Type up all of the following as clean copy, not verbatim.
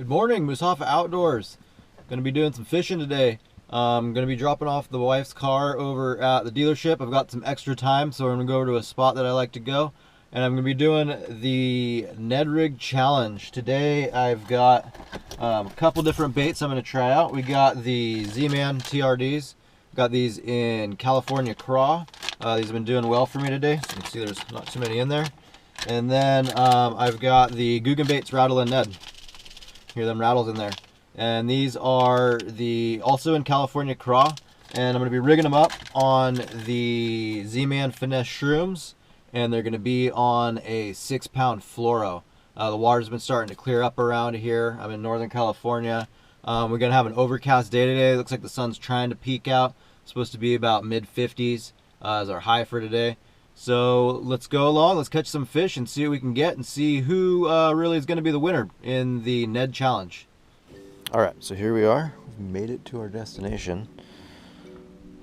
Good morning, Musafa Outdoors. Going to be doing some fishing today. I'm going to be dropping off the wife's car over at the dealership. I've got some extra time, so I'm going to go over to a spot that I like to go. And I'm going to be doing the Ned Rig Challenge. Today I've got a couple different baits I'm going to try out. We got the Z-Man TRDs. Got these in California Craw. These have been doing well for me today. So you can see there's not too many in there. And then I've got the Googan Baits Rattlin Ned. Hear them rattles in there. And these are also in California Craw. And I'm going to be rigging them up on the Z-Man Finesse Shrooms. And they're going to be on a 6-pound fluoro. The water's been starting to clear up around here. I'm in Northern California. We're going to have an overcast day today. It looks like the sun's trying to peek out. It's supposed to be about mid-50s as our high for today. So let's go along, let's catch some fish and see what we can get and see who really is going to be the winner in the Ned Challenge. Alright, so here we are. We've made it to our destination.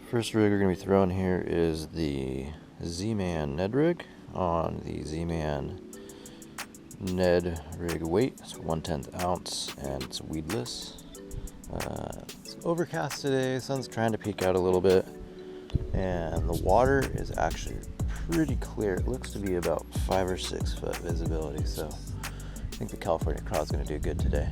First rig we're going to be throwing here is the Z-Man Ned rig on the Z-Man Ned rig weight. It's 1/10 ounce and it's weedless. It's overcast today, sun's trying to peek out a little bit, and the water is actually pretty clear. It looks to be about 5 or 6 foot visibility, so I think the California Craw is going to do good today.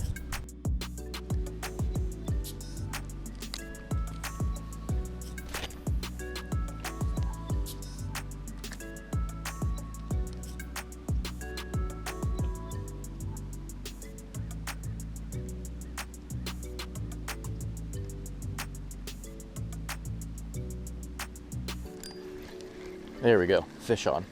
There we go, fish on.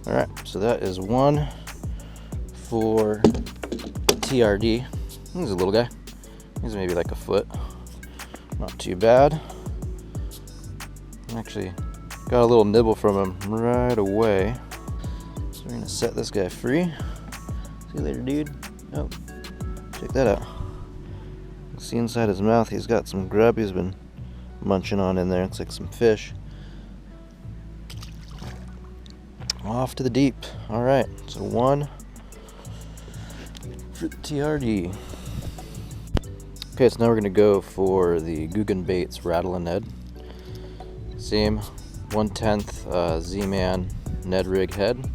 Alright, so that is one for TRD. He's a little guy. He's maybe like a foot. Not too bad. Actually got a little nibble from him right away. So we're gonna set this guy free. See you later, dude. Oh, check that out. See inside his mouth, he's got some grub he's been munching on in there. It's like some fish. Off to the deep. Alright, so one for the TRD. Okay, so now we're going to go for the Googan Baits Rattlin Ned. Same 1/10 Z-Man Ned rig head.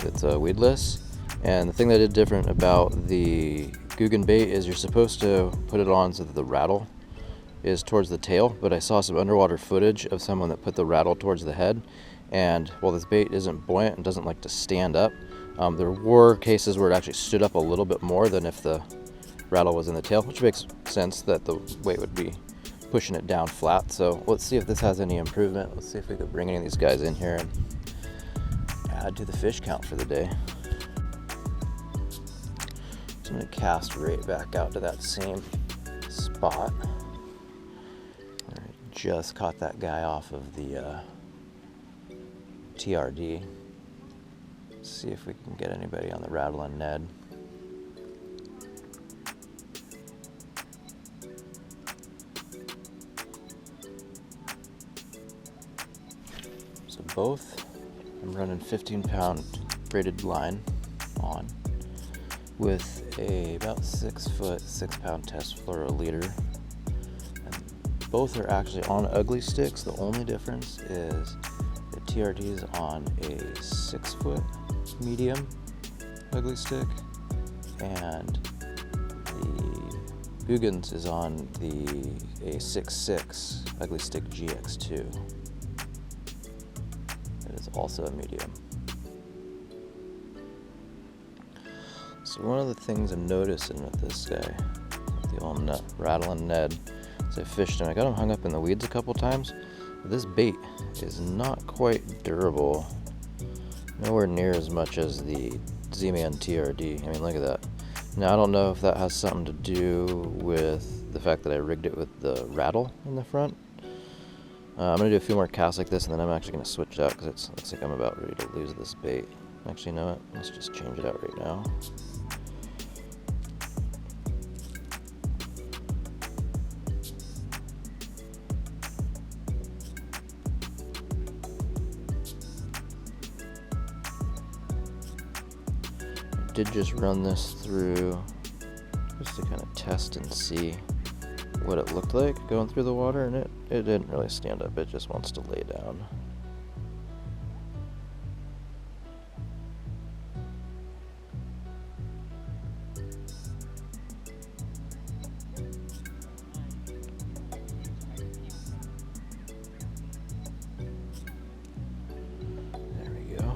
It's weedless. And the thing that I did different about the Googan bait is you're supposed to put it on so that the rattle is towards the tail, but I saw some underwater footage of someone that put the rattle towards the head. And while this bait isn't buoyant and doesn't like to stand up, there were cases where it actually stood up a little bit more than if the rattle was in the tail, which makes sense that the weight would be pushing it down flat. So let's see if this has any improvement. Let's see if we could bring any of these guys in here and add to the fish count for the day. So I'm going to cast right back out to that same spot. I just caught that guy off of the TRD. See if we can get anybody on the Rattlin Ned. So both, I'm running 15-pound braided line on with a about 6 foot 6-pound test fluoro leader. And both are actually on ugly sticks. The only difference is TRD is on a 6-foot medium ugly stick, and the Googan's is on a 6.6 ugly stick GX2. It is also a medium. So one of the things I'm noticing with this guy, the old Rattlin Ned, is I fished him. I got him hung up in the weeds a couple times. This bait is not quite durable, nowhere near as much as the Z-Man TRD. I mean, look at that. Now I don't know if that has something to do with the fact that I rigged it with the rattle in the front. I'm going to do a few more casts like this, and then I'm actually going to switch it out because it looks like I'm about ready to lose this bait. Actually, you know what? Let's just change it out right now. I did just run this through just to kind of test and see what it looked like going through the water, and it didn't really stand up. It just wants to lay down. There we go.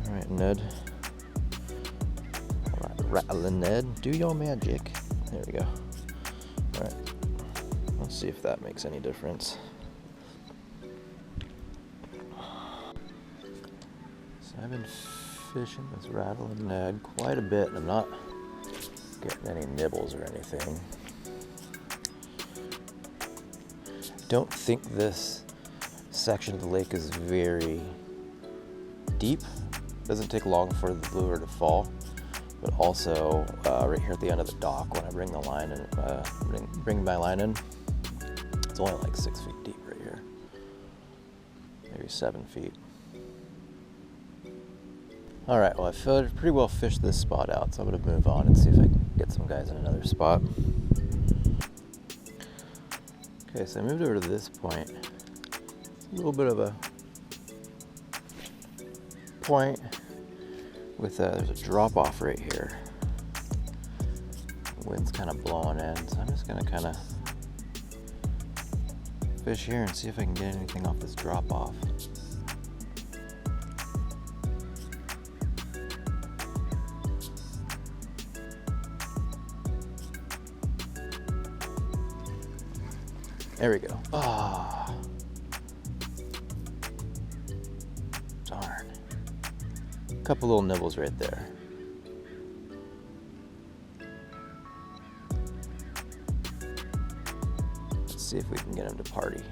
All right, Ned. Rattlin Ned, do your magic. There we go. All right, let's see if that makes any difference. So I've been fishing with Rattlin Ned quite a bit, and I'm not getting any nibbles or anything. I don't think this section of the lake is very deep. It doesn't take long for the lure to fall. But also, right here at the end of the dock, when I bring the line in, bring my line in, it's only like 6 feet deep right here, maybe 7 feet. All right, well, I pretty well fished this spot out, so I'm gonna move on and see if I can get some guys in another spot. Okay, so I moved over to this point. A little bit of a point with there's a drop off right here. The wind's kind of blowing in, so I'm just gonna kind of fish here and see if I can get anything off this drop off. There we go. Ah, darn. Couple little nibbles right there. Let's see if we can get him to party.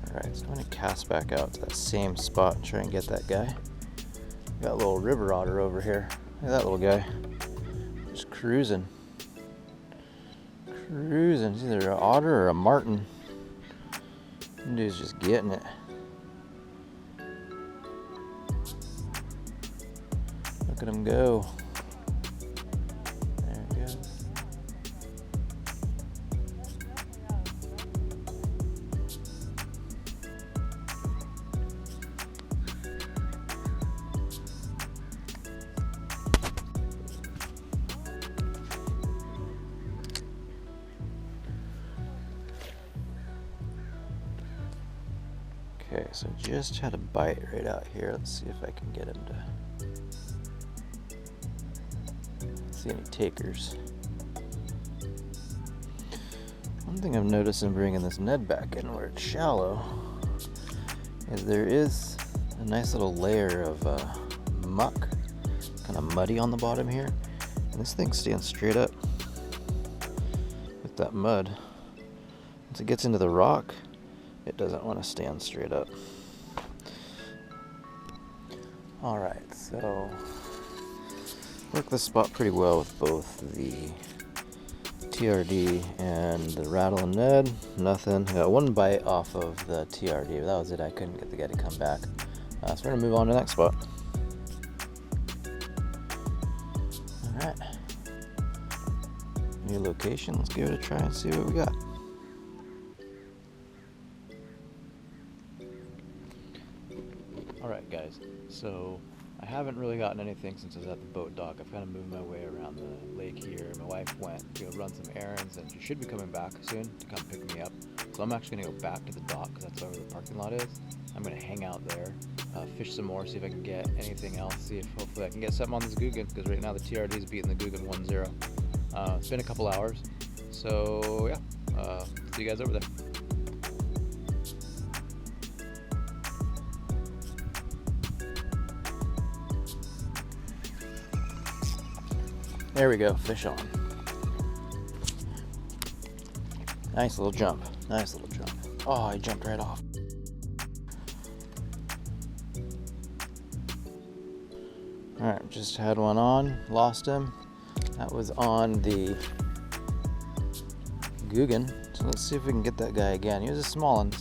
Alright, so I'm going to cast back out to that same spot and try and get that guy. Got a little river otter over here. Look at that little guy. Just cruising. Cruising. It's either an otter or a martin. Dude's just getting it. Look at him go. There he goes. Okay, so just had a bite right out here. Let's see if I can get him to see any takers. One thing I've noticed in bringing this Ned back in where it's shallow is there is a nice little layer of muck, kind of muddy on the bottom here, and this thing stands straight up with that mud. Once it gets into the rock, it doesn't want to stand straight up. Alright, so worked this spot pretty well with both the TRD and the Rattlin Ned. Nothing. I got one bite off of the TRD, but that was it. I couldn't get the guy to come back. So we're going to move on to the next spot. Alright. New location. Let's give it a try and see what we got. Alright guys, so I haven't really gotten anything since I was at the boat dock. I've kind of moved my way around the lake here. My wife went to go run some errands and she should be coming back soon to come pick me up. So I'm actually going to go back to the dock because that's where the parking lot is. I'm going to hang out there, fish some more, see if I can get anything else, see if hopefully I can get something on this Googan, because right now the TRD is beating the Googan 1-0. It's been a couple hours, so yeah, see you guys over there. There we go, fish on. Nice little jump, nice little jump. Oh, he jumped right off. Alright, just had one on, lost him. That was on the Googan. So let's see if we can get that guy again. He was a small one.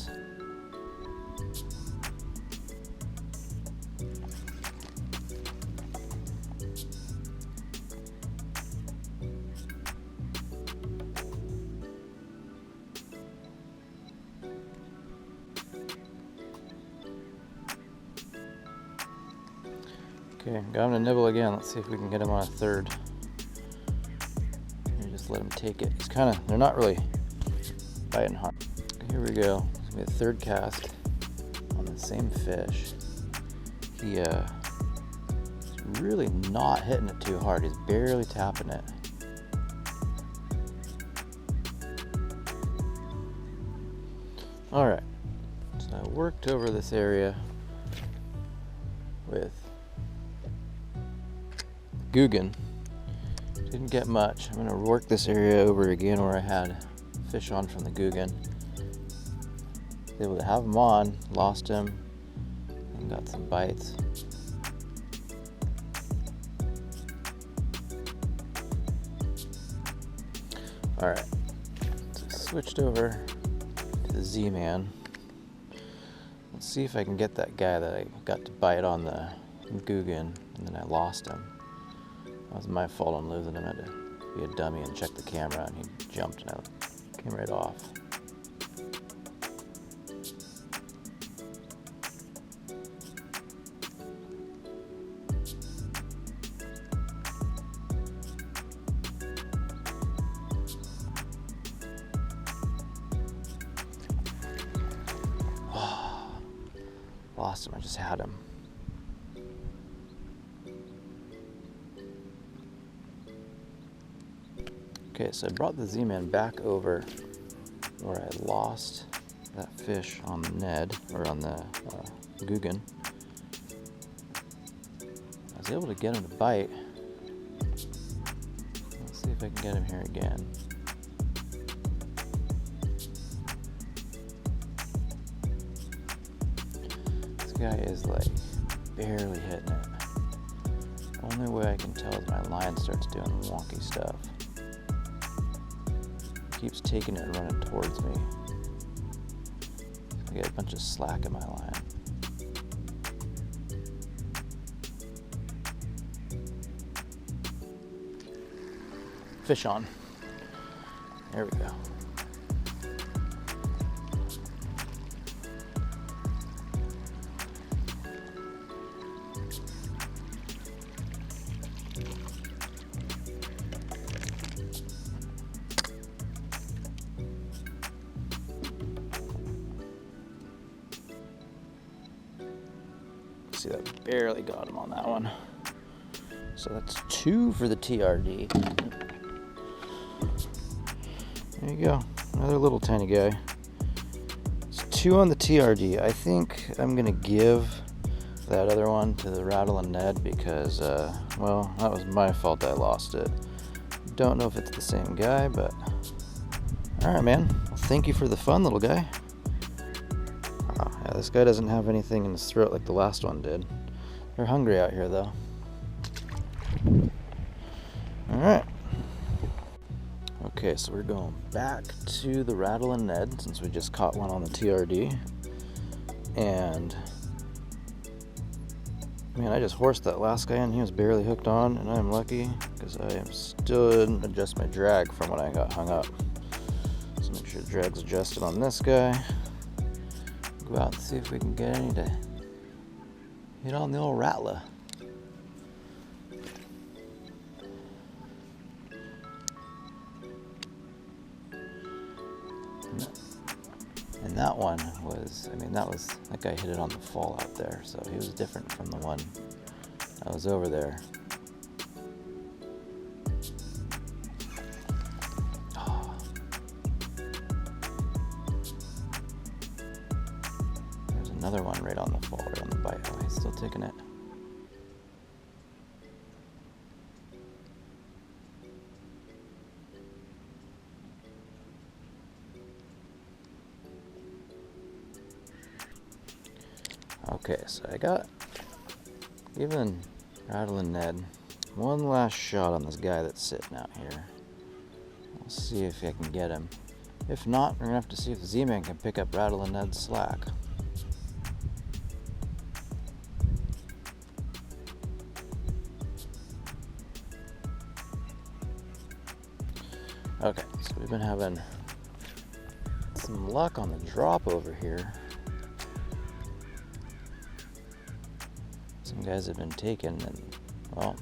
Okay, got him to nibble again. Let's see if we can get him on a third. Maybe just let him take it. He's kind of, they're not really biting hard. Here we go. It's gonna be a third cast on the same fish. He's really not hitting it too hard. He's barely tapping it. All right, so I worked over this area with Googan. Didn't get much. I'm gonna work this area over again where I had fish on from the Googan. Was able to have him on, lost him, and got some bites. All right, so switched over to the Z-Man. Let's see if I can get that guy that I got to bite on the Googan, and then I lost him. That was my fault on losing him. I had to be a dummy and check the camera, and he jumped and I came right off. Lost him, I just had him. Okay, so I brought the Z-Man back over where I lost that fish on the Ned, or on the Googan. I was able to get him to bite. Let's see if I can get him here again. This guy is like barely hitting it. Only way I can tell is my line starts doing wonky stuff. Keeps taking it and running towards me. I get a bunch of slack in my line. Fish on. There we go. See, that barely got him on that one. So that's 2 for the TRD. There you go, another little tiny guy. It's 2 on the TRD. I think I'm gonna give that other one to the Rattlin Ned because, well, that was my fault I lost it. Don't know if it's the same guy, but all right, man. Well, thank you for the fun, little guy. Yeah, this guy doesn't have anything in his throat like the last one did. They're hungry out here, though. Alright. Okay, so we're going back to the Rattlin Ned since we just caught one on the TRD. And, man, I just horsed that last guy in. He was barely hooked on, and I'm lucky because I still didn't adjust my drag from when I got hung up. So make sure the drag's adjusted on this guy. Go out and see if we can get any to hit on the old rattler. And that one was, I mean, that guy hit it on the fall out there, so he was different from the one that was over there. Another one right on the fall, right on the bite. Oh, he's still taking it. Okay, so I got even Rattlin Ned one last shot on this guy that's sitting out here. I'll see if I can get him. If not, we're gonna have to see if Z-Man can pick up Rattlin Ned's slack. Okay, so we've been having some luck on the drop over here. Some guys have been taken and, well,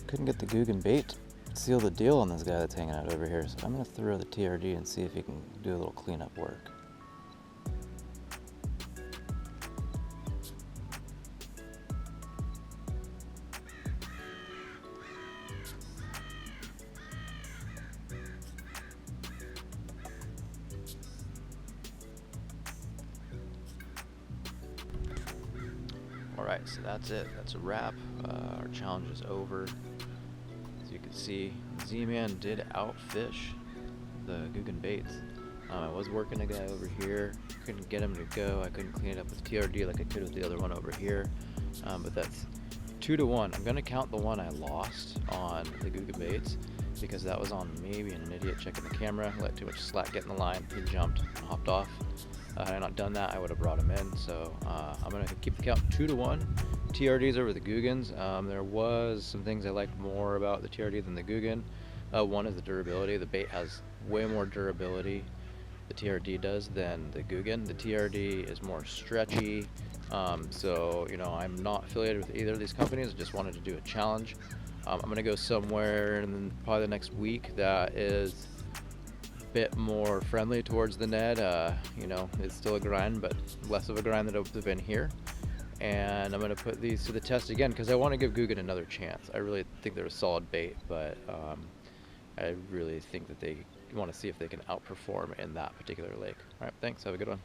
couldn't get the Googan bait seal the deal on this guy that's hanging out over here. So I'm gonna throw the TRD and see if he can do a little cleanup work. Alright, so that's it. That's a wrap. Our challenge is over. As you can see, Z-Man did outfish the Googan Baits. I was working a guy over here. Couldn't get him to go. I couldn't clean it up with TRD like I could with the other one over here. But that's 2-1. I'm going to count the one I lost on the Googan Baits because that was on me being an idiot checking the camera. Let too much slack get in the line. He jumped and hopped off. Had I not done that, I would have brought him in. So I'm going to keep the count 2-1. TRDs over the Googans. There was some things I liked more about the TRD than the Googan. One is the durability. The bait has way more durability, the TRD does, than the Googan. The TRD is more stretchy. So, you know, I'm not affiliated with either of these companies. I just wanted to do a challenge. I'm going to go somewhere in probably the next week that is bit more friendly towards the Ned. You know, it's still a grind, but less of a grind than it's been here. And I'm going to put these to the test again because I want to give Googan another chance. I really think they're a solid bait, but I really think that they want to see if they can outperform in that particular lake. All right, thanks. Have a good one.